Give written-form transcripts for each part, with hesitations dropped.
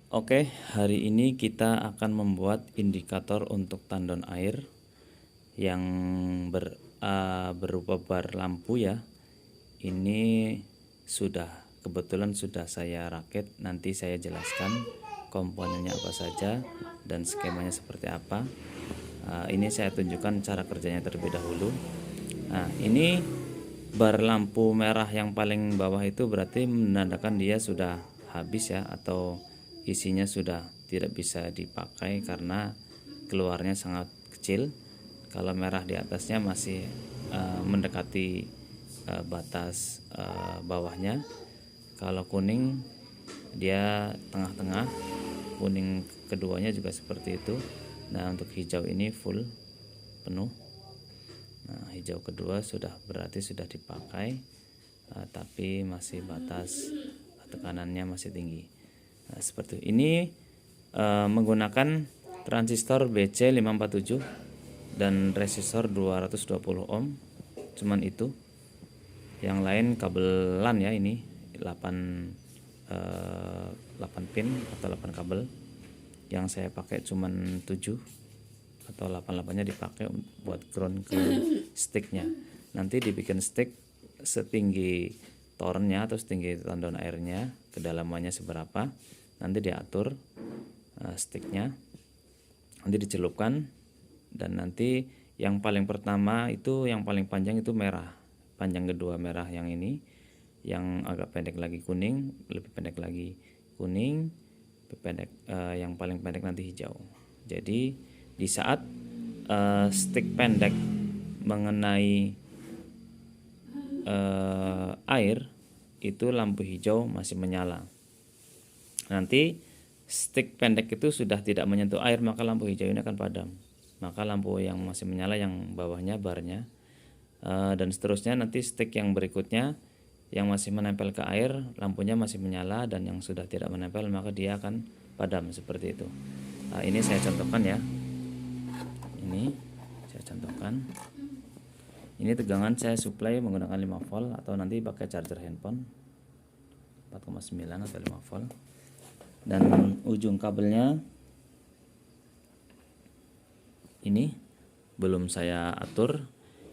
Oke, hari ini kita akan membuat indikator untuk tandon air yang berupa bar lampu ya. Ini kebetulan sudah saya rakit. Nanti saya jelaskan komponennya apa saja dan skemanya seperti apa. Ini saya tunjukkan cara kerjanya terlebih dahulu. Nah, ini bar lampu merah yang paling bawah itu berarti menandakan dia sudah habis ya, atau isinya sudah tidak bisa dipakai karena keluarnya sangat kecil. Kalau merah di atasnya masih mendekati batas bawahnya. Kalau kuning dia tengah-tengah, kuning keduanya juga seperti itu. Nah, untuk hijau ini full penuh. Nah, hijau kedua berarti sudah dipakai, tapi masih batas tekanannya masih tinggi. Nah, seperti ini menggunakan transistor BC547 dan resistor 220 ohm. Cuman itu. Yang lain kabel LAN ya, ini 8 pin atau 8 kabel. Yang saya pakai cuman 7 atau 8-8-nya dipakai buat ground ke sticknya. Nanti dibikin stick setinggi torennya atau setinggi tandon airnya, kedalamannya seberapa, nanti diatur sticknya, nanti dicelupkan. Dan nanti yang paling pertama itu, yang paling panjang itu merah, panjang kedua merah yang ini, yang agak pendek lagi kuning, lebih pendek lagi kuning, lebih pendek, yang paling pendek nanti hijau. Jadi di saat stick pendek mengenai air, itu lampu hijau masih menyala. Nanti stick pendek itu sudah tidak menyentuh air, maka lampu hijau ini akan padam. Maka lampu yang masih menyala yang bawahnya barnya, dan seterusnya. Nanti stick yang berikutnya yang masih menempel ke air, lampunya masih menyala, dan yang sudah tidak menempel maka dia akan padam seperti itu. Ini saya contohkan ya. Ini saya contohkan. Ini tegangan saya supply menggunakan 5 volt atau nanti pakai charger handphone 4,9 atau 5 volt. Dan ujung kabelnya ini belum saya atur.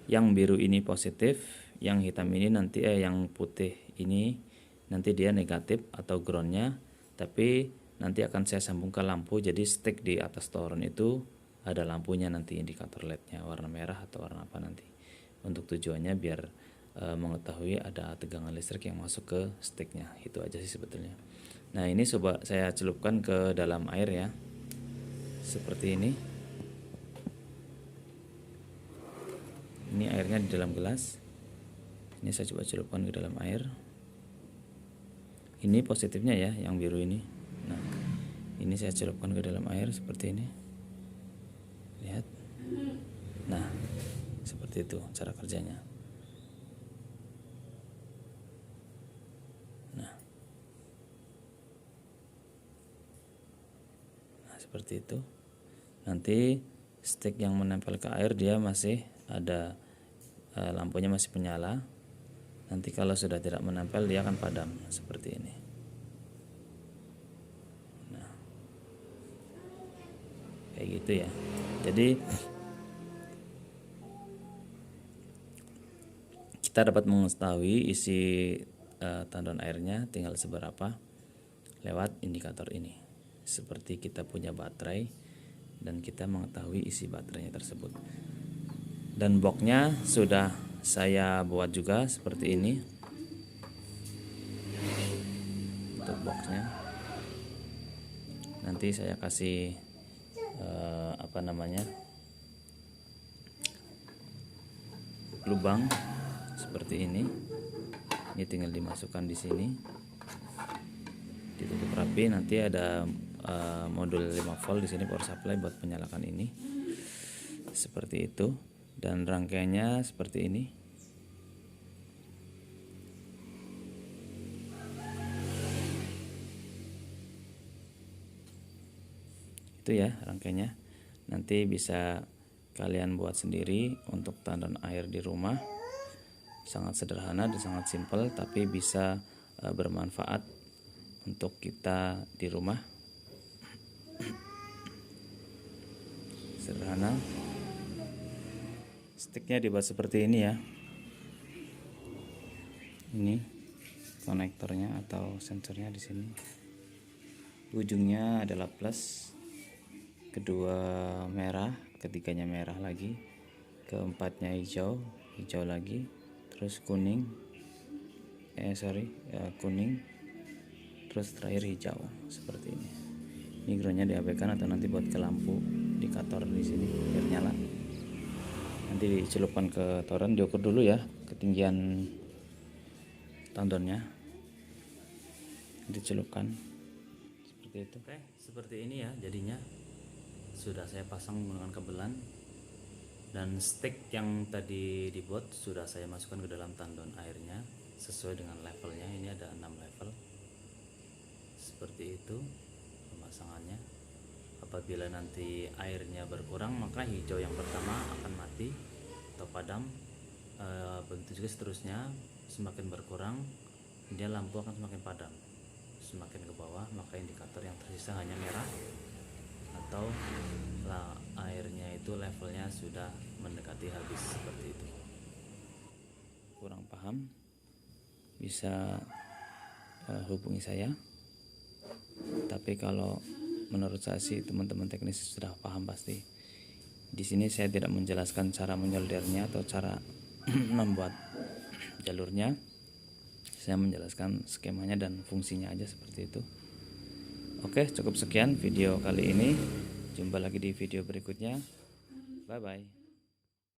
Yang biru ini positif, yang hitam ini nanti yang putih ini nanti dia negatif atau groundnya, tapi nanti akan saya sambung ke lampu. Jadi stick di atas toren itu ada lampunya, nanti indikator LED-nya warna merah atau warna apa nanti. Untuk tujuannya biar mengetahui ada tegangan listrik yang masuk ke sticknya. Itu aja sih sebetulnya. Nah, ini coba saya celupkan ke dalam air ya, seperti ini. Ini airnya di dalam gelas. Ini saya coba celupkan ke dalam air. Ini positifnya ya, yang biru ini. Nah, ini saya celupkan ke dalam air seperti ini. Lihat. Nah, seperti itu cara kerjanya. Nah, seperti itu. Nanti stick yang menempel ke air dia masih ada, lampunya masih menyala. Nanti kalau sudah tidak menempel dia akan padam seperti ini. Nah, kayak gitu ya. Jadi kita dapat mengetahui isi tandon airnya tinggal seberapa lewat indikator ini. Seperti kita punya baterai dan kita mengetahui isi baterainya tersebut. Dan boxnya sudah saya buat juga seperti ini. Untuk boxnya nanti saya kasih lubang seperti ini. Ini tinggal dimasukkan di sini, ditutup rapi. Nanti ada modul 5 volt di sini, power supply buat menyalakan ini. Seperti itu. Dan rangkaiannya seperti ini. Itu ya rangkaiannya. Nanti bisa kalian buat sendiri untuk tandon air di rumah. Sangat sederhana dan sangat simpel, tapi bisa bermanfaat untuk kita di rumah. Sederhana. Sticknya dibuat seperti ini ya. Ini konektornya atau sensornya di sini. Ujungnya adalah plus, kedua merah, ketiganya merah lagi, keempatnya hijau, hijau lagi, terus kuning, kuning, terus terakhir hijau seperti ini. Ini groundnya diabaikan atau nanti buat ke lampu indikator di sini biar nyala. Nanti dicelupkan ke toren, diukur dulu ya ketinggian tandonnya, dicelupkan seperti itu. Oke, seperti ini ya jadinya. Sudah saya pasang menggunakan kabelan, dan stick yang tadi dibuat sudah saya masukkan ke dalam tandon airnya sesuai dengan levelnya. Ini ada 6 level seperti itu pemasangannya. Apabila nanti airnya berkurang, maka hijau yang pertama akan mati atau padam. Begitu juga seterusnya, semakin berkurang dia lampu akan semakin padam. Semakin ke bawah maka indikator yang tersisa hanya merah atau airnya itu levelnya sudah mendekati habis seperti itu. Kurang paham bisa hubungi saya. Tapi kalau menurut saya sih teman-teman teknis sudah paham pasti. Di sini saya tidak menjelaskan cara menyoldernya atau cara membuat jalurnya. Saya menjelaskan skemanya dan fungsinya aja seperti itu. Oke, cukup sekian video kali ini. Jumpa lagi di video berikutnya. Bye bye.